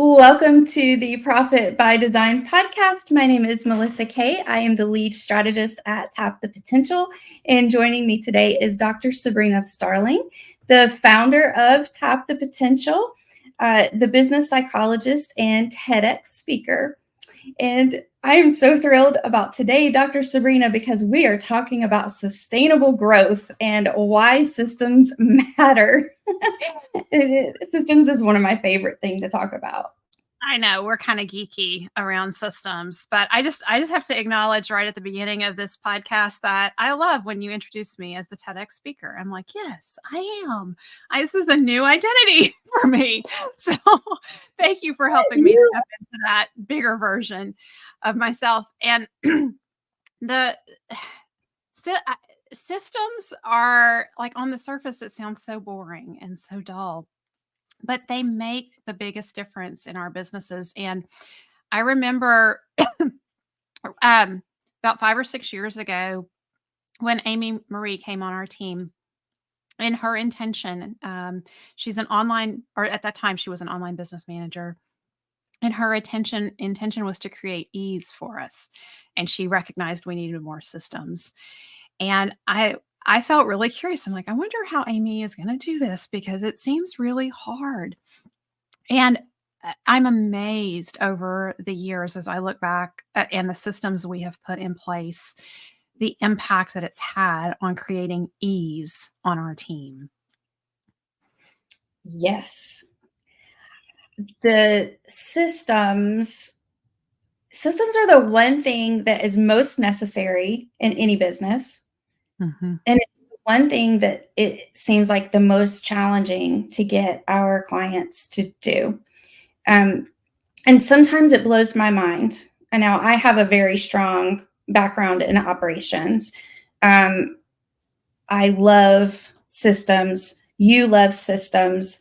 Welcome to the Profit by Design podcast. My name is Melissa Kay. I am the lead strategist at Tap the Potential. And joining me today is Dr. Sabrina Starling, the founder of Tap the Potential, the business psychologist and TEDx speaker. And I am so thrilled about today, Dr. Sabrina, because we are talking about sustainable growth and why systems matter. Systems is one of my favorite things to talk about. I know we're kind of geeky around systems, but I just have to acknowledge right at the beginning of this podcast that I love when you introduce me as the TEDx speaker. I'm like, yes, I am. This is the new identity for me. So thank you for helping me step into that bigger version of myself. And the systems are like on the surface, it sounds so boring and so dull, but they make the biggest difference in our businesses. And I remember about 5 or 6 years ago when Amy Marie came on our team, and her intention, she's an online, or at that time she was an online business manager, and her intention was to create ease for us. And she recognized we needed more systems. And I felt really curious. I'm like, I wonder how Amy is going to do this because it seems really hard. And I'm amazed over the years as I look back and the systems we have put in place, the impact that it's had on creating ease on our team. Yes. The systems are the one thing that is most necessary in any business. Mm-hmm. And it's the one thing that it seems like the most challenging to get our clients to do. And sometimes it blows my mind. And now I have a very strong background in operations. I love systems. You love systems.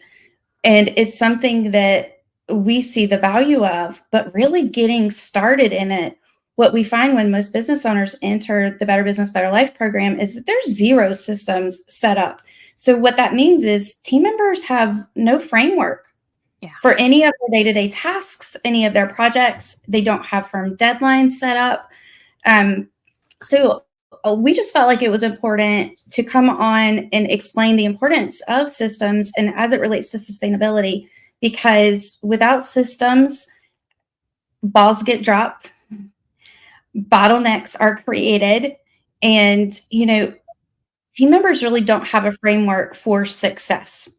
And it's something that we see the value of, but really getting started in it. What we find when most business owners enter the Better Business, Better Life program is that there's zero systems set up. So what that means is team members have no framework for any of their day-to-day tasks, any of their projects. They don't have firm deadlines set up. So we just felt like it was important to come on and explain the importance of systems and as it relates to sustainability, because without systems, balls get dropped, bottlenecks are created, and, team members really don't have a framework for success.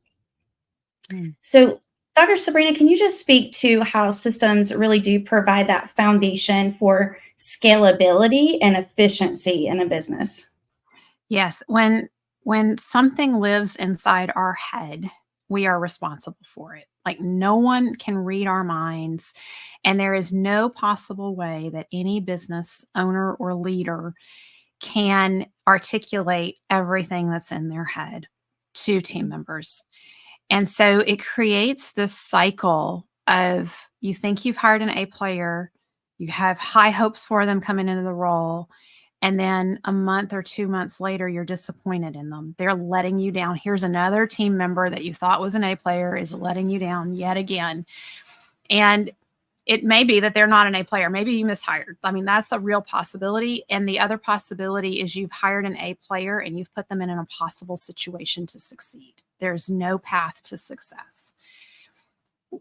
So, Dr. Sabrina, can you just speak to how systems really do provide that foundation for scalability and efficiency in a business? Yes. When something lives inside our head, we are responsible for it. Like no one can read our minds. And there is no possible way that any business owner or leader can articulate everything that's in their head to team members. And so it creates this cycle of you think you've hired an A player, you have high hopes for them coming into the role, and then a month or 2 months later, you're disappointed in them. They're letting you down. Here's another team member that you thought was an A player is letting you down yet again. And it may be that they're not an A player. Maybe you mishired. I mean, that's a real possibility. And the other possibility is you've hired an A player and you've put them in an impossible situation to succeed. There's no path to success.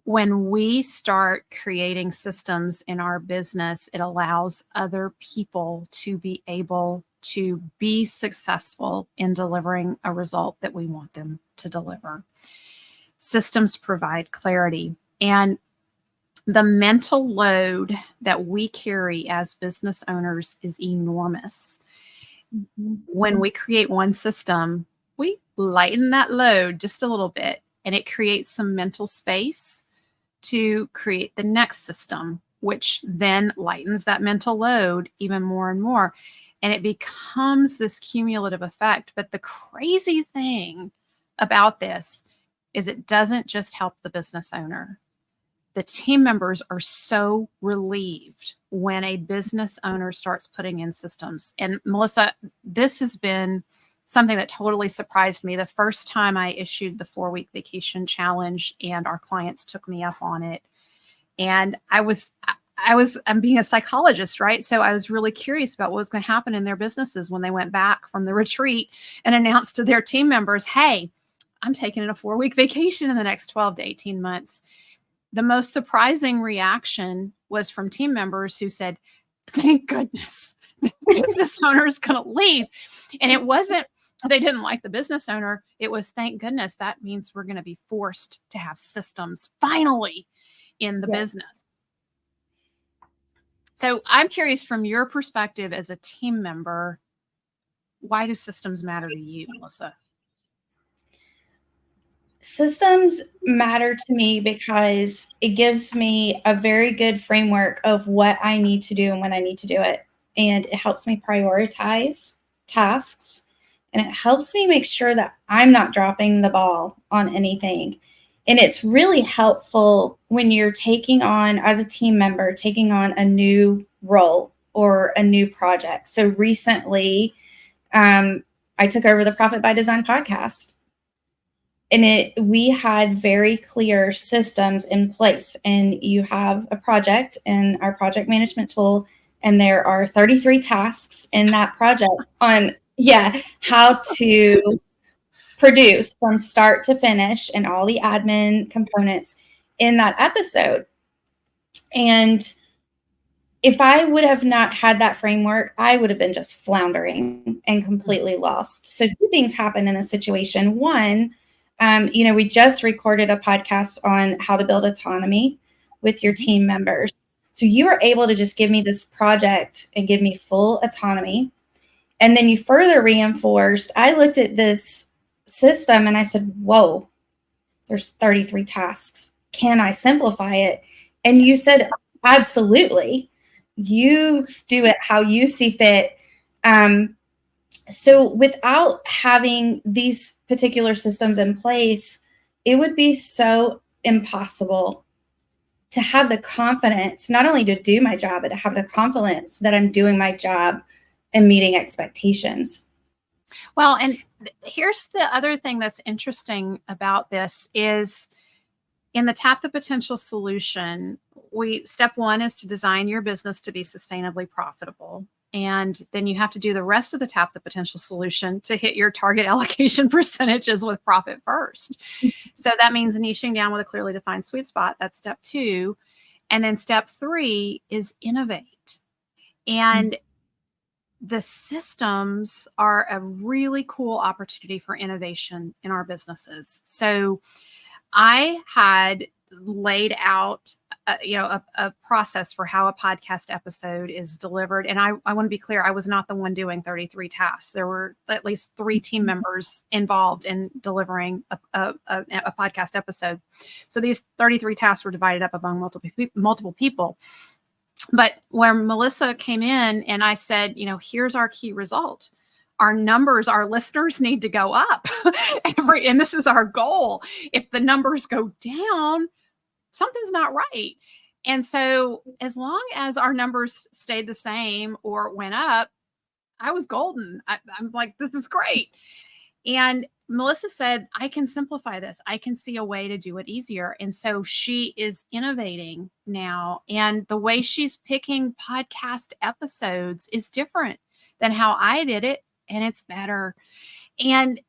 When we start creating systems in our business, it allows other people to be able to be successful in delivering a result that we want them to deliver. Systems provide clarity, and the mental load that we carry as business owners is enormous. When we create one system, we lighten that load just a little bit, and it creates some mental space to create the next system, which then lightens that mental load even more and more. And it becomes this cumulative effect. But the crazy thing about this is it doesn't just help the business owner. The team members are so relieved when a business owner starts putting in systems. And Melissa, this has been something that totally surprised me. The first time I issued the 4-week vacation challenge and our clients took me up on it, And I'm being a psychologist, right? So I was really curious about what was going to happen in their businesses when they went back from the retreat and announced to their team members, hey, I'm taking a 4-week vacation in the next 12 to 18 months. The most surprising reaction was from team members who said, thank goodness the business owner is going to leave. And it wasn't, they didn't like the business owner. It was, thank goodness, that means we're going to be forced to have systems finally in the business. So I'm curious, from your perspective as a team member, why do systems matter to you, Melissa? Systems matter to me because it gives me a very good framework of what I need to do and when I need to do it. And it helps me prioritize tasks, and it helps me make sure that I'm not dropping the ball on anything. And it's really helpful when you're taking on, as a team member, taking on a new role or a new project. So recently, I took over the Profit by Design podcast. And we had very clear systems in place. And you have a project in our project management tool, and there are 33 tasks in that project on, how to produce from start to finish and all the admin components in that episode. And if I would have not had that framework, I would have been just floundering and completely lost. So 2 things happened in this situation. One, we just recorded a podcast on how to build autonomy with your team members. So you were able to just give me this project and give me full autonomy. And then you further reinforced, I looked at this system and I said, whoa, there's 33 tasks. Can I simplify it? And you said, absolutely. You do it how you see fit. So without having these particular systems in place, it would be so impossible to have the confidence, not only to do my job, but to have the confidence that I'm doing my job and meeting expectations. Well, and here's the other thing that's interesting about this is, in the Tap the Potential solution, step 1 is to design your business to be sustainably profitable. And then you have to do the rest of the Tap the Potential solution to hit your target allocation percentages with profit first. So that means niching down with a clearly defined sweet spot. That's step 2. And then step 3 is innovate. And the systems are a really cool opportunity for innovation in our businesses. So I had laid out, a process for how a podcast episode is delivered. And I want to be clear, I was not the one doing 33 tasks. There were at least 3 team members involved in delivering a podcast episode. So these 33 tasks were divided up among multiple people. But when Melissa came in and I said, here's our key result. Our numbers, our listeners need to go up. And this is our goal. If the numbers go down, something's not right. And so as long as our numbers stayed the same or went up, I was golden. I'm like, this is great. And Melissa said, I can simplify this. I can see a way to do it easier. And so she is innovating now. And the way she's picking podcast episodes is different than how I did it. And it's better. And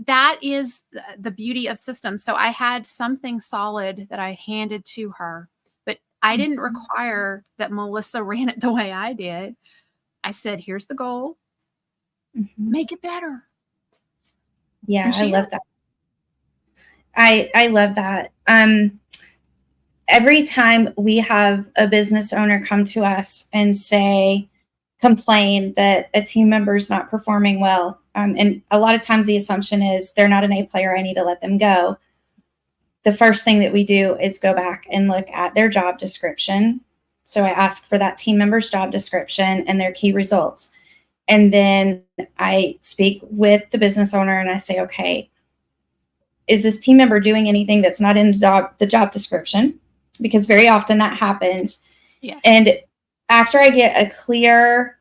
that is the beauty of systems. So I had something solid that I handed to her, but I didn't require that Melissa ran it the way I did. I said, here's the goal. Make it better. Yeah, I love that. I love that. Every time we have a business owner come to us and complain that a team member is not performing well, and a lot of times the assumption is they're not an A player, I need to let them go. The first thing that we do is go back and look at their job description. So I ask for that team member's job description and their key results. And then I speak with the business owner and I say, okay, is this team member doing anything that's not in the job description? Because very often that happens. Yeah. And after I get a clear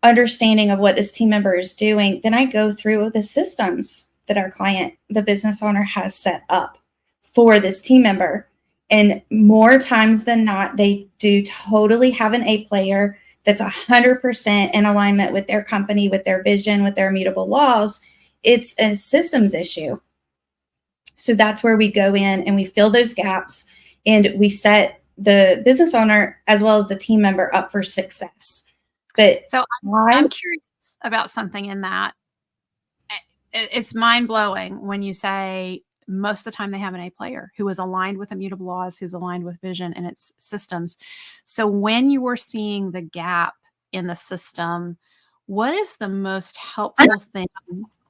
understanding of what this team member is doing, then I go through the systems that our client, the business owner, has set up for this team member. And more times than not, they do totally have an A player that's 100% in alignment with their company, with their vision, with their immutable laws. It's a systems issue. So that's where we go in and we fill those gaps, and we set the business owner as well as the team member up for success. But So I'm curious about something in that. It's mind-blowing when you say most of the time they have an A player who is aligned with immutable laws, who's aligned with vision and its systems. So when you were seeing the gap in the system, what is the most helpful thing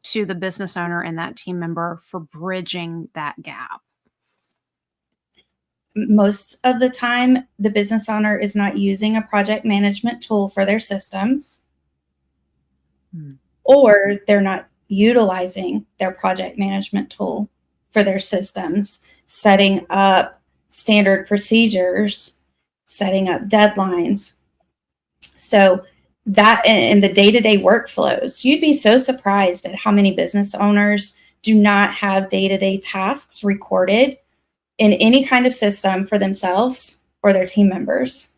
to the business owner and that team member for bridging that gap? Most of the time, the business owner is not using a project management tool for their systems, or they're not utilizing their project management tool for their systems, setting up standard procedures, setting up deadlines. So that in the day-to-day workflows, you'd be so surprised at how many business owners do not have day-to-day tasks recorded in any kind of system for themselves or their team members.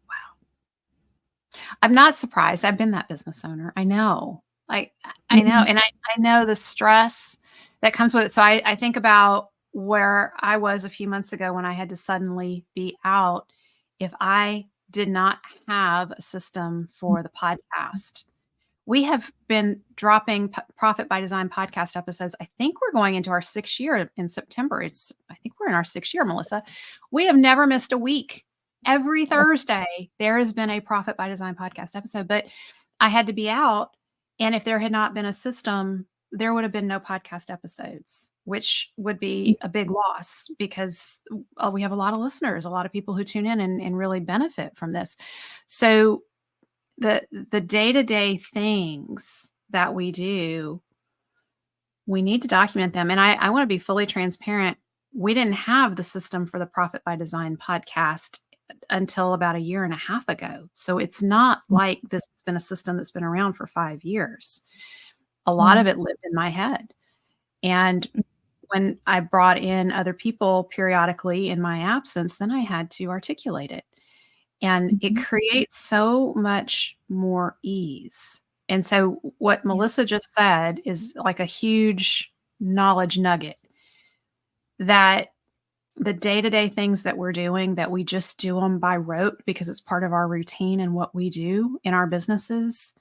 Wow. I'm not surprised. I've been that business owner. I know. I know. And I know the stress that comes with it. So I think about where I was a few months ago when I had to suddenly be out. If I did not have a system for the podcast, we have been dropping Profit by Design podcast episodes. I think we're going into our 6th year in September. I think we're in our 6th year, Melissa. We have never missed a week. Every Thursday, there has been a Profit by Design podcast episode, but I had to be out. And if there had not been a system, there would have been no podcast episodes, which would be a big loss because we have a lot of listeners, a lot of people who tune in and really benefit from this. So the day-to-day things that we do, we need to document them. And I want to be fully transparent. We didn't have the system for the Profit by Design podcast until about 1.5 years ago. So it's not like this has been a system that's been around for 5 years. A lot of it lived in my head. And when I brought in other people periodically in my absence, then I had to articulate it. And it creates so much more ease. And so what Melissa just said is like a huge knowledge nugget, that the day-to-day things that we're doing, that we just do them by rote because it's part of our routine and what we do in our businesses,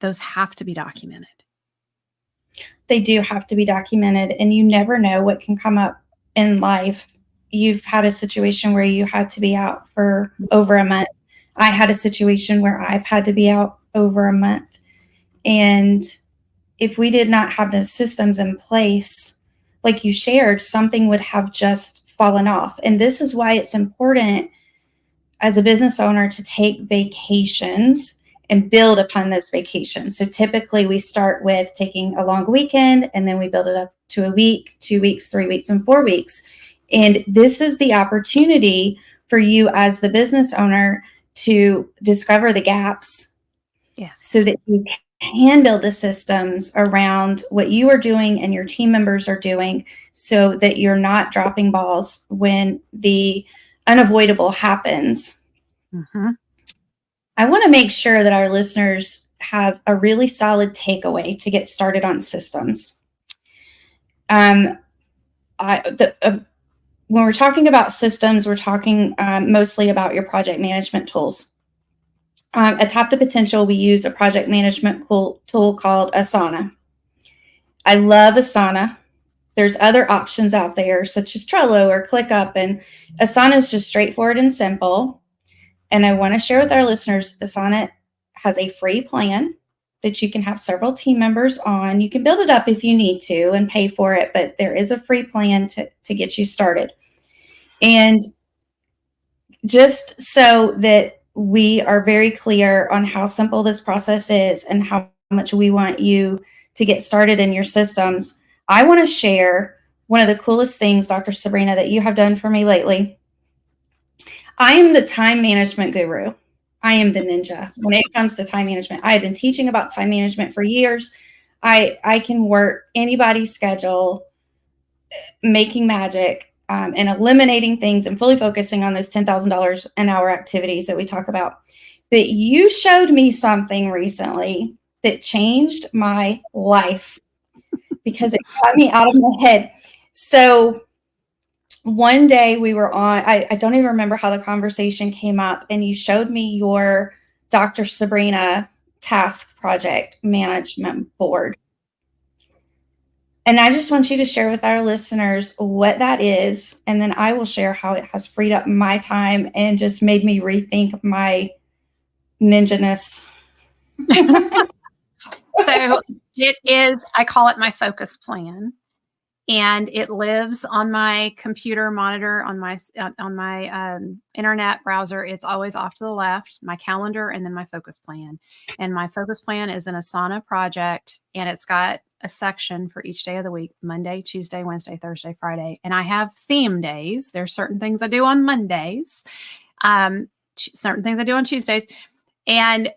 those have to be documented. They do have to be documented, and you never know what can come up in life. You've had a situation where you had to be out for over a month. I had a situation where I've had to be out over a month. And if we did not have those systems in place, like you shared, something would have just fallen off. And this is why it's important as a business owner to take vacations and build upon those vacations. So typically we start with taking a long weekend, and then we build it up to a week, 2 weeks, 3 weeks, and 4 weeks. And this is the opportunity for you as the business owner to discover the gaps, so that you can build the systems around what you are doing and your team members are doing, so that you're not dropping balls when the unavoidable happens. I want to make sure that our listeners have a really solid takeaway to get started on systems. When we're talking about systems, we're talking mostly about your project management tools. At Top the Potential, we use a project management tool called Asana. I love Asana. There's other options out there, such as Trello or ClickUp, and Asana is just straightforward and simple. And I want to share with our listeners, Asana has a free plan that you can have several team members on. You can build it up if you need to and pay for it, but there is a free plan to get you started. And just so that we are very clear on how simple this process is and how much we want you to get started in your systems, I want to share one of the coolest things, Dr. Sabrina, that you have done for me lately. I am the time management guru. I am the ninja when it comes to time management. I have been teaching about time management for years. I can work anybody's schedule, making magic. and eliminating things and fully focusing on those $10,000 an hour activities that we talk about. But you showed me something recently that changed my life because it got me out of my head. So one day we were on, I don't even remember how the conversation came up, and you showed me your Dr. Sabrina task project management board. And I just want you to share with our listeners what that is, and then I will share how it has freed up my time and just made me rethink my ninja-ness. So it is, I call it my focus plan. And it lives on my computer monitor, on my internet browser. It's always off to the left, my calendar, and then my focus plan. And my focus plan is an Asana project, and it's got a section for each day of the week: Monday, Tuesday, Wednesday, Thursday, Friday. And I have theme days. There's certain things I do on Mondays, certain things I do on Tuesdays. And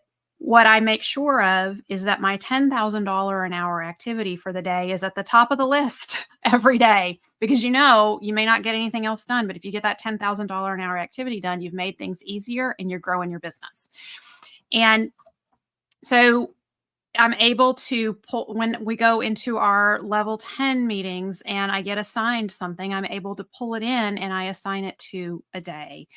what I make sure of is that my $10,000 an hour activity for the day is at the top of the list every day, because you may not get anything else done, but if you get that $10,000 an hour activity done, you've made things easier and you're growing your business. And so I'm able to pull, when we go into our level 10 meetings and I get assigned something, I'm able to pull it in and I assign it to a day.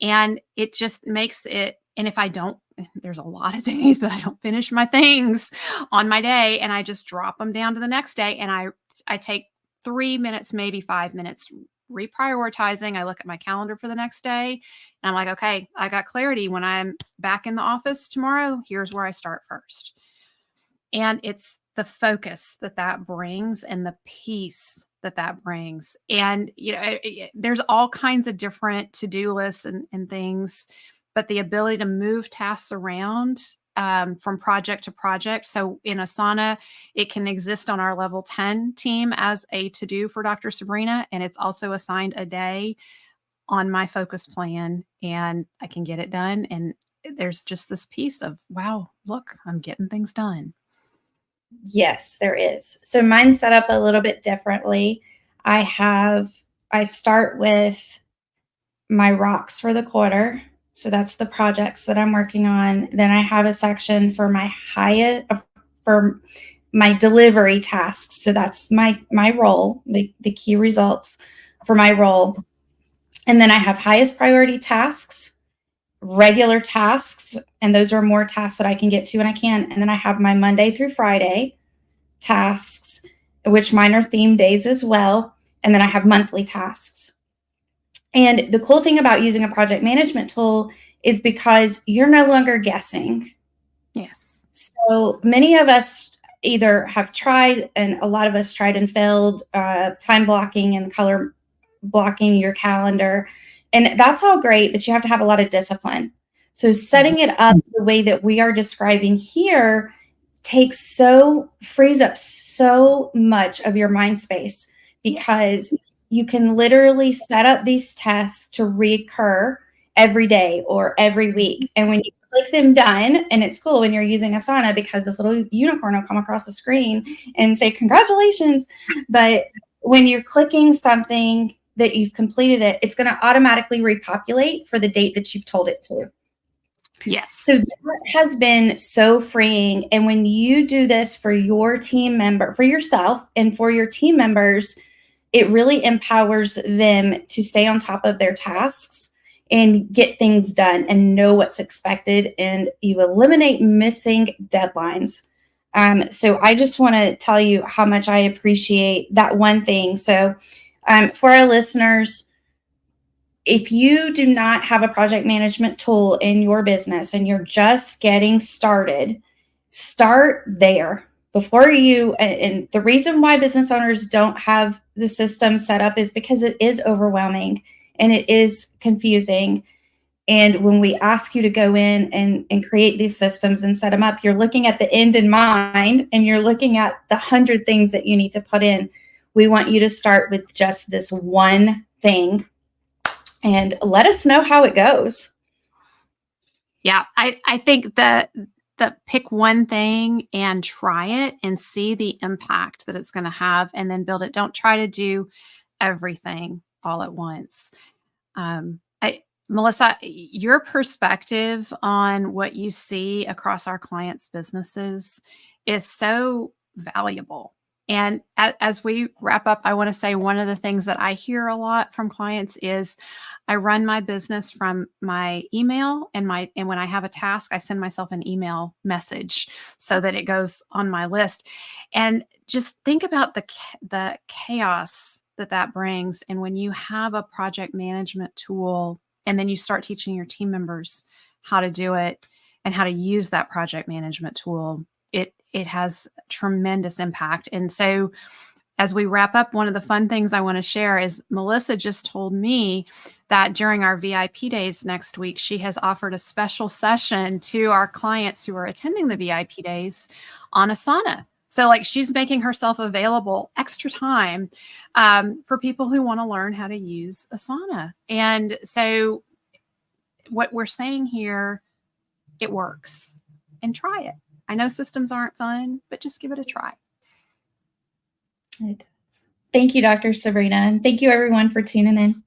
And it just makes it, and if I don't, there's a lot of days that I don't finish my things on my day, and I just drop them down to the next day. And I take 3 minutes, maybe 5 minutes reprioritizing. I look at my calendar for the next day and I'm like, okay, I got clarity. When I'm back in the office tomorrow, here's where I start first. And it's the focus that brings and the peace that brings. And, there's all kinds of different to-do lists and things, but the ability to move tasks around from project to project. So in Asana, it can exist on our level 10 team as a to-do for Dr. Sabrina, and it's also assigned a day on my focus plan, and I can get it done. And there's just this piece of, wow, look, I'm getting things done. Yes, there is. So mine's set up a little bit differently. I start with my rocks for the quarter. So that's the projects that I'm working on. Then I have a section for for my delivery tasks. So that's my role, the key results for my role. And then I have highest priority tasks, regular tasks, and those are more tasks that I can get to when I can. And then I have my Monday through Friday tasks, which mine are theme days as well. And then I have monthly tasks. And the cool thing about using a project management tool is because you're no longer guessing. Yes. So many of us either have tried, and a lot of us tried and failed, time blocking and color blocking your calendar. And that's all great, but you have to have a lot of discipline. So setting it up the way that we are describing here frees up so much of your mind space, because you can literally set up these tasks to recur every day or every week. And when you click them done, and it's cool when you're using Asana because this little unicorn will come across the screen and say, congratulations. But when you're clicking something that you've completed it's going to automatically repopulate for the date that you've told it to. Yes. So that has been so freeing. And when you do this for your team member, for yourself and for your team members, it really empowers them to stay on top of their tasks and get things done and know what's expected. And you eliminate missing deadlines. So I just want to tell you how much I appreciate that one thing. So for our listeners, if you do not have a project management tool in your business and you're just getting started, start there before you. And the reason why business owners don't have the system set up is because it is overwhelming and it is confusing. And when we ask you to go in and create these systems and set them up, you're looking at the end in mind and you're looking at the 100 things that you need to put in. We want you to start with just this one thing and let us know how it goes. Yeah, I think the pick one thing and try it and see the impact that it's going to have, and then build it. Don't try to do everything. all at once. Melissa, your perspective on what you see across our clients' businesses is so valuable. And as we wrap up, I want to say one of the things that I hear a lot from clients is I run my business from my email, and when I have a task, I send myself an email message so that it goes on my list. And just think about the chaos that brings. And when you have a project management tool, and then you start teaching your team members how to do it and how to use that project management tool, it has tremendous impact. And so as we wrap up, one of the fun things I want to share is Melissa just told me that during our VIP days next week, she has offered a special session to our clients who are attending the VIP days on Asana. So like she's making herself available extra time for people who want to learn how to use Asana. And so what we're saying here, it works, and try it. I know systems aren't fun, but just give it a try. It does. Thank you, Dr. Sabrina. And thank you everyone for tuning in.